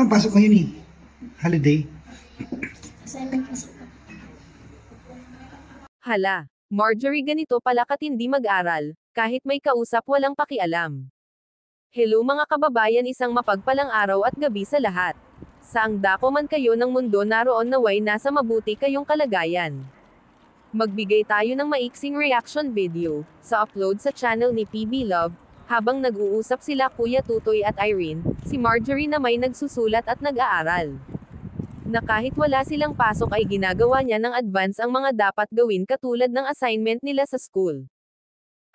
naman pasok ngayon eh. Holiday. Assignment kasi po. Hala, Marjorie ganito pala katindi mag-aral, kahit may kausap walang pakialam. Hello mga kababayan, isang mapagpalang araw at gabi sa lahat. Saang dako man kayo ng mundo naroon naway nasa mabuti kayong kalagayan. Magbigay tayo ng maiksing reaction video, sa upload sa channel ni PB Love, habang nag-uusap sila Kuya Tutoy at Irene, si Marjorie na may nagsusulat at nag-aaral. Na kahit wala silang pasok ay ginagawa niya ng advance ang mga dapat gawin katulad ng assignment nila sa school.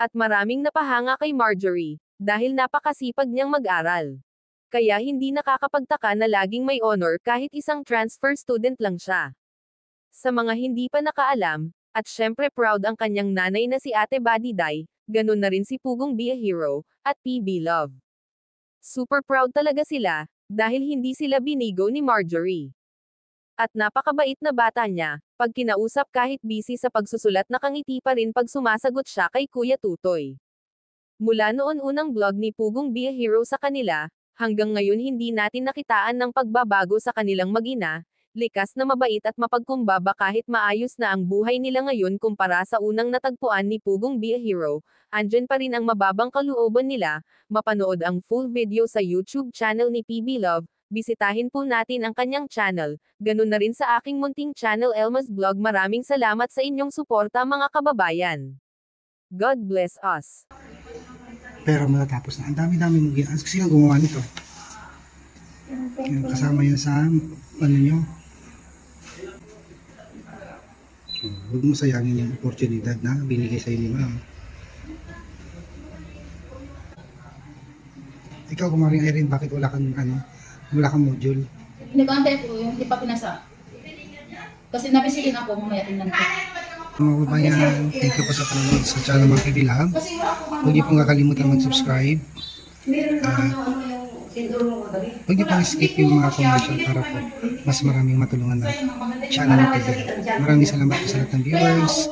At maraming napahanga kay Marjorie, dahil napakasipag niyang mag-aral. Kaya hindi nakakapagtaka na laging may honor kahit isang transfer student lang siya. Sa mga hindi pa nakaalam, at syempre proud ang kanyang nanay na si Ate Badiday, ganun na rin si Pugong Be a Hero, at PB Love. Super proud talaga sila, dahil hindi sila binigo ni Marjorie. At napakabait na bata niya, pag kinausap kahit busy sa pagsusulat nakangiti pa rin pag sumasagot siya kay Kuya Tutoy. Mula noon unang vlog ni Pugong Be a Hero sa kanila, hanggang ngayon hindi natin nakitaan ng pagbabago sa kanilang mag-ina, likas na mabait at mapagkumbaba kahit maayos na ang buhay nila ngayon kumpara sa unang natagpuan ni Pugong Be a Hero, andyan pa rin ang mababang kalooban nila. Mapanood ang full video sa YouTube channel ni PB Love, bisitahin po natin ang kanyang channel, ganun na rin sa aking munting channel Elma's Vlog. Maraming salamat sa inyong suporta mga kababayan. God bless us. Pero matatapos na. Ang dami-dami mong ginagawa. Kasi lang gumawa nito. Yung kasama yan sa ano nyo. Huwag mo sayangin yung oportunidad na binigay sa'yo ni ma'am. Ikaw, kumaring Irene, bakit wala kang module? Nag-antay po yung hindi pa pinasa. Kasi nabisilin ako, mamaya tingnan ko. Mga kababayan, thank you po sa panonood sa channel mga Kibilang. Huwag niyo pong kakalimutan mag-subscribe. Huwag niyo pong skip yung mga commercial para po mas maraming matulungan na channel ng Kibilang. Maraming salamat po sa lahat ng viewers.